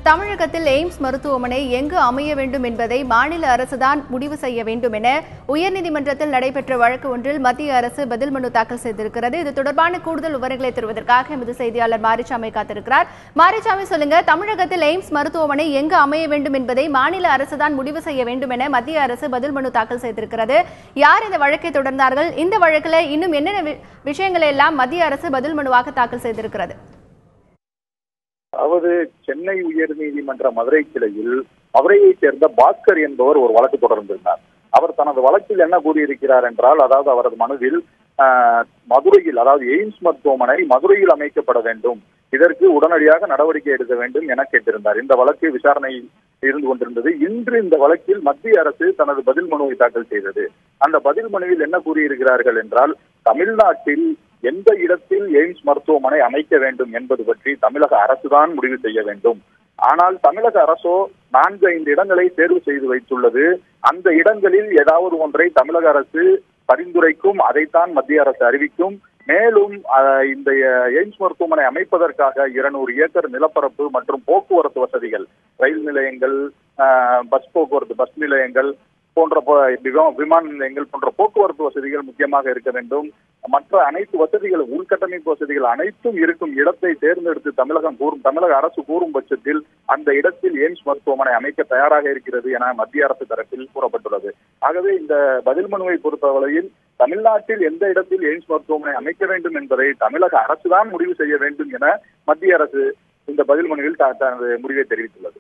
தமிழகத்தில் எய்ம்ஸ் மருத்துவமனை எங்கு அமைய வேண்டும் என்பதை மாநில அரசுதான் முடிவு செய்ய வேண்டும் என உயர்நீதிமன்றத்தில் நடைபெற்ற வழக்கு ஒன்றில் மத்திய அரசு பதில் மனு தாக்கல் செய்திருக்கிறது. இது தொடர்பான கூடுதல் விவரங்களை தருவதற்காக எமது செய்தியாளர் மாரிசாமி காத்திருக்கிறார். மாரிசாமி, சொல்லுங்க, தமிழகத்தில் எய்ம்ஸ் மருத்துவமனை எங்கு அமைய வேண்டும் என்பதை மாநில அரசுதான் முடிவு செய்ய வேண்டும் என மத்திய அரசு பதில் மனு தாக்கல் செய்திருக்கிறது. யார் இந்த வழக்கை தொடர்ந்தார்கள்? இந்த வழக்கில் இன்னும் என்னென்ன விஷயங்களை எல்லாம் மத்திய அரசு பதில் மனுவாக தாக்கல் செய்திருக்கிறது? அதாவது சென்னை உயர்நீதிமன்ற மதுரை கிளையில் மதுரையைச் சேர்ந்த பாஸ்கர் என்பவர் ஒரு வழக்கு தொடர்ந்திருந்தார். அவர் தனது வழக்கில் என்ன கூறியிருக்கிறார் என்றால், அதாவது அவரது மனுவில் மதுரையில், அதாவது எய்ம்ஸ் மருத்துவமனை மதுரையில் அமைக்கப்பட வேண்டும், இதற்கு உடனடியாக நடவடிக்கை எடுக்க வேண்டும் என கேட்டிருந்தார். இந்த வழக்கு விசாரணையில் இருந்து கொண்டிருந்தது. இன்று இந்த வழக்கில் மத்திய அரசு தனது பதில் மனுவை தாக்கல் செய்தது. அந்த பதில் மனுவில் என்ன கூறியிருக்கிறார்கள் என்றால், தமிழ்நாட்டில் எந்த இடத்தில் எய்ம்ஸ் மருத்துவமனை அமைக்க வேண்டும் என்பது பற்றி தமிழக அரசுதான் முடிவு செய்ய வேண்டும். ஆனால் தமிழக அரசோ 4-5 இடங்களை தேர்வு செய்து வைத்துள்ளது. அந்த இடங்களில் ஏதாவது ஒன்றை தமிழக அரசு பரிந்துரைக்கும், அதைத்தான் மத்திய அரசு அறிவிக்கும். மேலும் இந்த எய்ம்ஸ் மருத்துவமனை அமைப்பதற்காக 200 ஏக்கர் நிலப்பரப்பு மற்றும் போக்குவரத்து வசதிகள், ரயில் நிலையங்கள், பஸ் நிலையங்கள் போன்ற விமான நிலையங்கள் போன்ற போக்குவரத்து வசதிகள் முக்கியமாக இருக்க வேண்டும். மற்ற அனைத்து வசதிகளும், உள்கட்டமைப்பு வசதிகள் அனைத்தும் இருக்கும் இடத்தை தேர்ந்தெடுத்து தமிழக அரசு கூறும் பட்சத்தில் அந்த இடத்தில் எய்ம்ஸ் மருத்துவமனை அமைக்க தயாராக இருக்கிறது என மத்திய அரசு தரப்பில் கூறப்பட்டுள்ளது. ஆகவே இந்த பதில் மனுவை பொறுத்தவரையில் தமிழ்நாட்டில் எந்த இடத்தில் எய்ம்ஸ் மருத்துவமனை அமைக்க வேண்டும் என்பதை தமிழக அரசுதான் முடிவு செய்ய வேண்டும் என மத்திய அரசு இந்த பதில் மனுவில் தனது முடிவை தெரிவித்துள்ளது.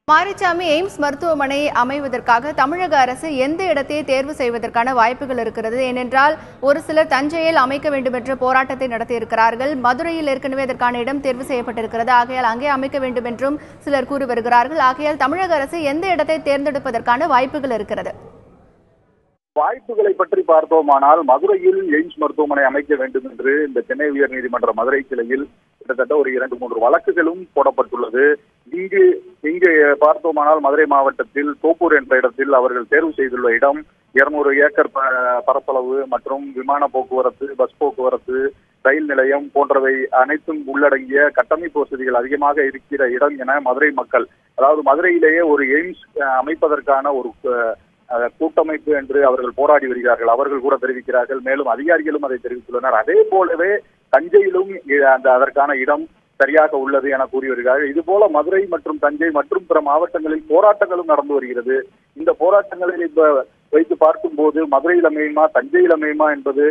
மாரிசாமி, எய்ம்ஸ் மருத்துவமனை அமைவதற்காக தமிழக அரசு எந்த இடத்தை தேர்வு செய்வதற்கான வாய்ப்புகள் இருக்கிறது? ஏனென்றால் ஒரு சிலர் தஞ்சையில் அமைக்க வேண்டும் என்ற போராட்டத்தை நடத்தியிருக்கிறார்கள். மதுரையில் ஏற்கனவே அதற்கான இடம் தேர்வு செய்யப்பட்டிருக்கிறது. ஆகையால் அங்கே அமைக்க வேண்டும் என்றும் சிலர் கூறி வருகிறார்கள். ஆகையால் தமிழக அரசு எந்த இடத்தை தேர்ந்தெடுப்பதற்கான வாய்ப்புகள் இருக்கிறது? வாய்ப்புகளை பற்றி பார்த்தோமானால், மதுரையில் எய்ம்ஸ் மருத்துவமனை அமைக்க வேண்டும் என்று இந்த சென்னை உயர்நீதிமன்ற மதுரை கிளையில் கிட்டத்தட்ட ஒரு 2-3 வழக்குகளும் போடப்பட்டுள்ளது. இங்கு பார்த்தோமானால் மதுரை மாவட்டத்தில் தோப்பூர் என்ற இடத்தில் அவர்கள் தேர்வு செய்துள்ள இடம் 200 ஏக்கர் பரப்பளவு மற்றும் விமான போக்குவரத்து, பஸ் போக்குவரத்து, ரயில் நிலையம் போன்றவை அனைத்தும் உள்ளடங்கிய கட்டமைப்பு வசதிகள் அதிகமாக இருக்கிற இடம் என மதுரை மக்கள், அதாவது மதுரையிலேயே ஒரு எய்ம்ஸ் அமைப்பதற்கான ஒரு கூட்டமைப்பு என்று அவர்கள் போராடி வருகிறார்கள். அவர்கள் கூட தெரிவிக்கிறார்கள். மேலும் அதிகாரிகளும் அதை தெரிவித்துள்ளனர். அதே போலவே தஞ்சையிலும் அதற்கான இடம் சரியாக உள்ளது என கூறி வருகிறார்கள். இதுபோல மதுரை மற்றும் தஞ்சை மற்றும் பிற மாவட்டங்களில் போராட்டங்களும் நடந்து வருகிறது. இந்த போராட்டங்களில் வைத்து பார்க்கும் போது மதுரையில் அமையுமா தஞ்சையில் அமையுமா என்பது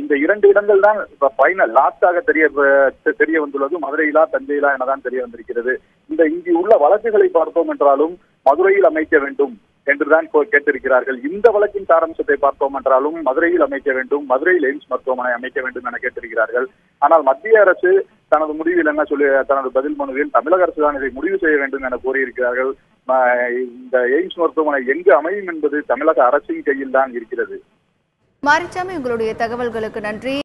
இந்த 2 இடங்கள் தான் ஃபைனல் லாஸ்டாக தெரிய வந்துள்ளது. மதுரையிலா தஞ்சையிலா எனதான் தெரிய வந்திருக்கிறது. இங்கு உள்ள வழக்குகளை பார்த்தோம் என்றாலும் மதுரையில் அமைக்க வேண்டும் என்றுதான் கேட்டிருக்கிறார்கள். இந்த வழக்கின் சாராம்சத்தை பார்த்தோம் என்றாலும் மதுரையில் அமைக்க வேண்டும், மதுரையில் எய்ம்ஸ் மருத்துவமனை அமைக்க வேண்டும் என கேட்டிருக்கிறார்கள். ஆனால் மத்திய அரசு தனது முடிவில் என்ன தனது பதில் மனுவில் தமிழக அரசு தான் இதை முடிவு செய்ய வேண்டும் என கூறியிருக்கிறார்கள். இந்த எய்ம்ஸ் மருத்துவமனை எங்கு அமையும் என்பது தமிழக அரசின் கையில் தான் இருக்கிறது. மாரிசாமி, உங்களுடைய தகவல்களுக்கு நன்றி.